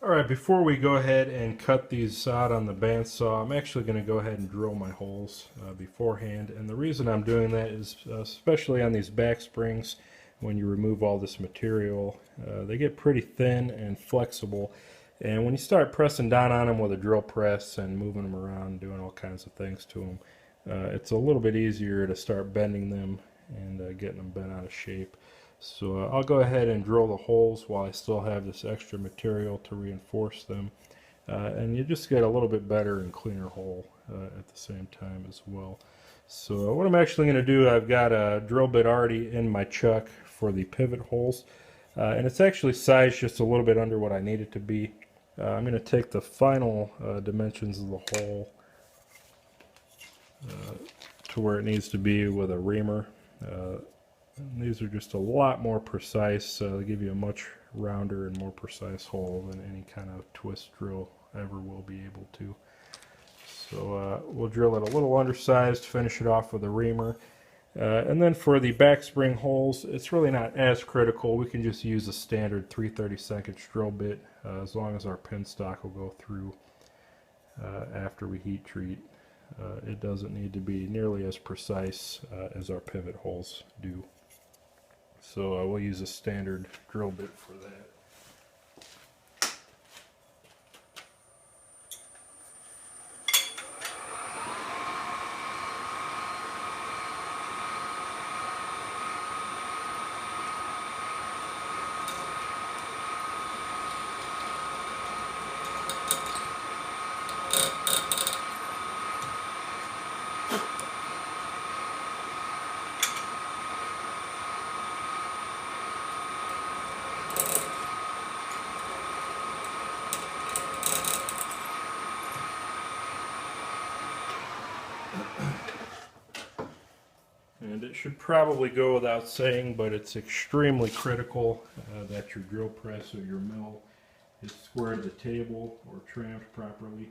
Alright, before we go ahead and cut these out on the bandsaw, I'm actually going to go ahead and drill my holes beforehand. And the reason I'm doing that is especially on these back springs, when you remove all this material, they get pretty thin and flexible. And when you start pressing down on them with a drill press and moving them around, doing all kinds of things to them, it's a little bit easier to start bending them and getting them bent out of shape. So I'll go ahead and drill the holes while I still have this extra material to reinforce them. And you just get a little bit better and cleaner hole at the same time as well. So what I'm actually going to do, I've got a drill bit already in my chuck for the pivot holes. And it's actually sized just a little bit under what I need it to be. I'm going to take the final dimensions of the hole to where it needs to be with a reamer. These are just a lot more precise. They give you a much rounder and more precise hole than any kind of twist drill ever will be able to. So we'll drill it a little undersized, finish it off with a reamer. And then for the back spring holes, it's really not as critical. We can just use a standard 3/32 drill bit as long as our pin stock will go through after we heat treat. It doesn't need to be nearly as precise as our pivot holes do. So we'll use a standard drill bit for that. And it should probably go without saying, but it's extremely critical that your drill press or your mill is square to the table or trammed properly.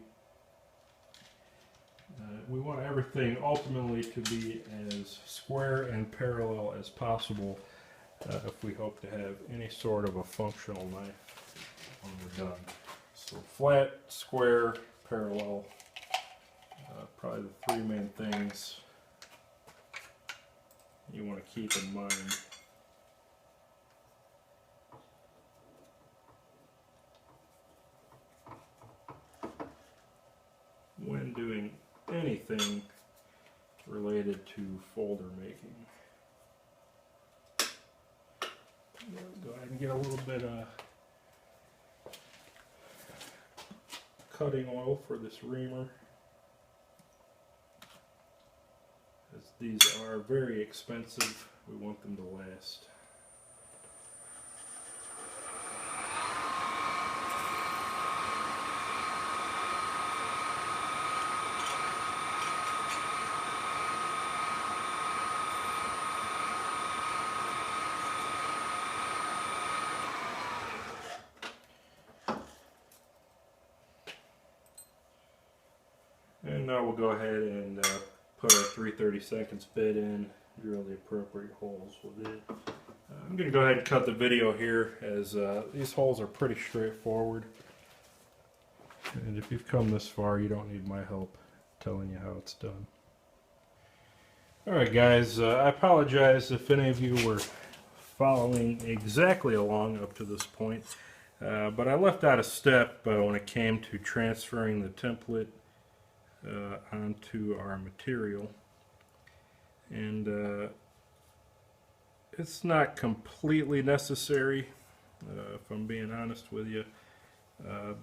We want everything ultimately to be as square and parallel as possible if we hope to have any sort of a functional knife when we're done. So flat, square, parallel, probably the three main things you want to keep in mind. When doing anything related to folder making. Go ahead and get a little bit of cutting oil for this reamer, as these are very expensive. We want them to last. And now we'll go ahead and put our 3/32 bit in, drill the appropriate holes with it. I'm going to go ahead and cut the video here, as these holes are pretty straightforward. And if you've come this far, you don't need my help telling you how it's done. Alright guys, I apologize if any of you were following exactly along up to this point, but I left out a step when it came to transferring the template onto our material, and it's not completely necessary, if I'm being honest with you,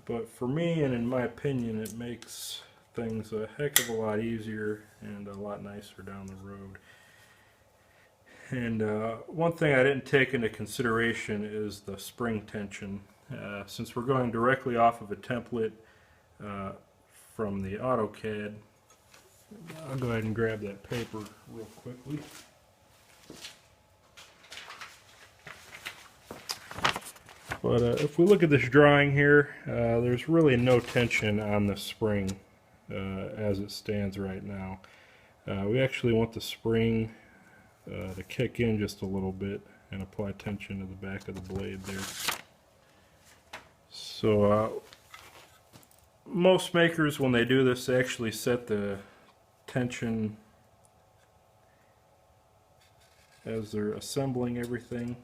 but for me and in my opinion it makes things a heck of a lot easier and a lot nicer down the road. And one thing I didn't take into consideration is the spring tension. Since we're going directly off of a template from the AutoCAD, I'll go ahead and grab that paper real quickly. But if we look at this drawing here, there's really no tension on the spring as it stands right now. We actually want the spring to kick in just a little bit and apply tension to the back of the blade there. So most makers, when they do this, they actually set the tension as they're assembling everything.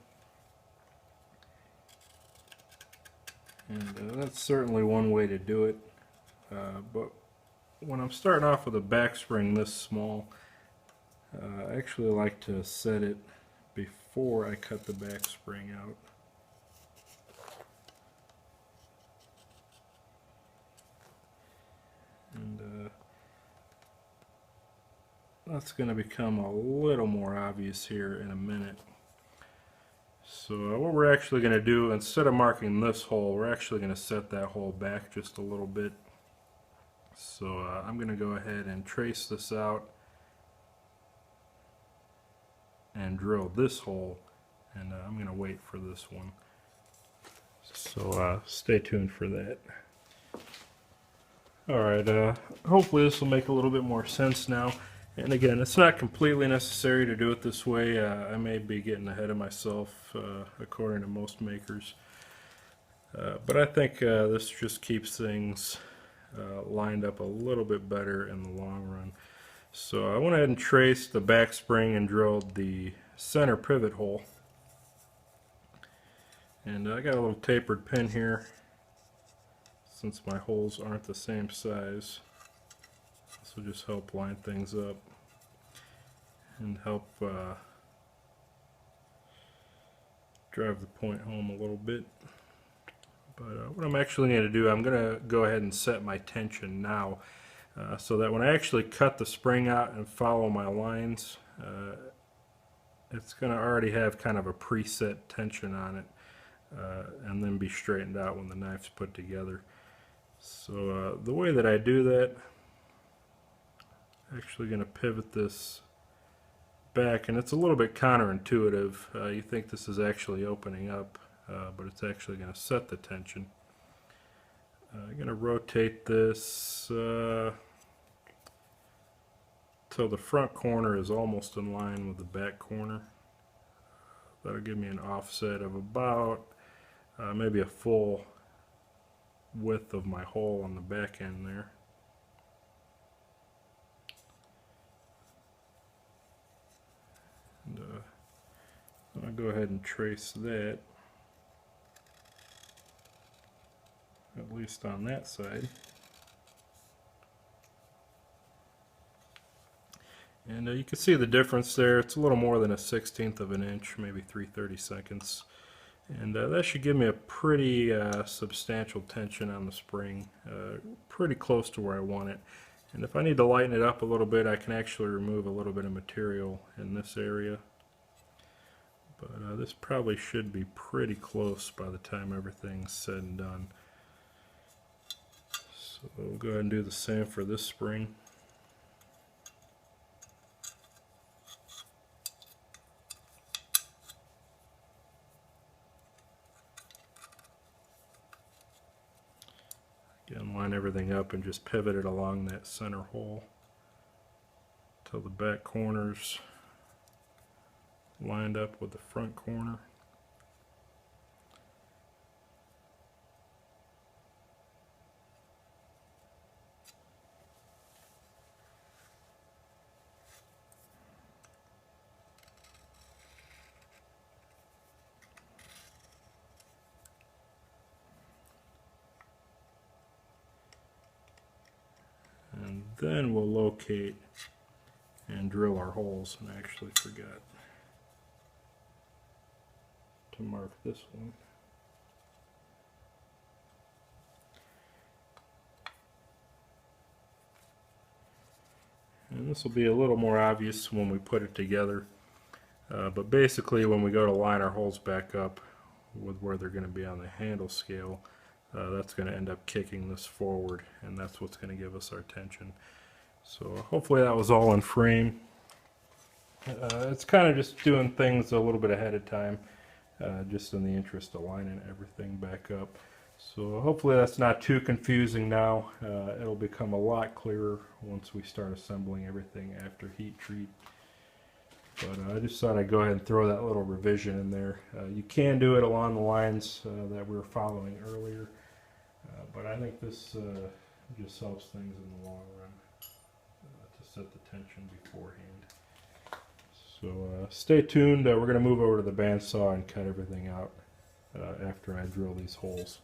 And that's certainly one way to do it. But when I'm starting off with a back spring this small, I actually like to set it before I cut the back spring out. And that's going to become a little more obvious here in a minute. So what we're actually going to do, instead of marking this hole, we're actually going to set that hole back just a little bit. So I'm going to go ahead and trace this out and drill this hole, and I'm going to wait for this one. So stay tuned for that. Alright, hopefully this will make a little bit more sense now. And again, it's not completely necessary to do it this way. I may be getting ahead of myself according to most makers. But I think this just keeps things lined up a little bit better in the long run. So I went ahead and traced the back spring and drilled the center pivot hole. And I got a little tapered pin here, since my holes aren't the same size. This will just help line things up and help drive the point home a little bit. But what I'm actually going to do, I'm going to go ahead and set my tension now, so that when I actually cut the spring out and follow my lines, it's going to already have kind of a preset tension on it, and then be straightened out when the knife's put together. So the way that I do that, I'm actually going to pivot this back, and it's a little bit counterintuitive. You think this is actually opening up, but it's actually going to set the tension. I'm going to rotate this till the front corner is almost in line with the back corner. That'll give me an offset of about maybe a full width of my hole on the back end there. And I'll go ahead and trace that, at least on that side. And you can see the difference there. It's a little more than a 1/16 of an inch, maybe 3/32. And that should give me a pretty substantial tension on the spring, pretty close to where I want it. And if I need to lighten it up a little bit, I can actually remove a little bit of material in this area. But this probably should be pretty close by the time everything's said and done. So we'll go ahead and do the same for this spring. Again, line everything up and just pivot it along that center hole till the back corners lined up with the front corner. And then we'll locate and drill our holes, and I actually forgot to mark this one. And this will be a little more obvious when we put it together, but basically when we go to line our holes back up with where they're going to be on the handle scale, that's going to end up kicking this forward, and that's what's going to give us our tension. So hopefully that was all in frame. It's kind of just doing things a little bit ahead of time, just in the interest of lining everything back up. So hopefully that's not too confusing now. It'll become a lot clearer once we start assembling everything after heat treat. But I just thought I'd go ahead and throw that little revision in there. You can do it along the lines that we were following earlier. I think this just helps things in the long run to set the tension beforehand. So stay tuned. We're going to move over to the bandsaw and cut everything out after I drill these holes.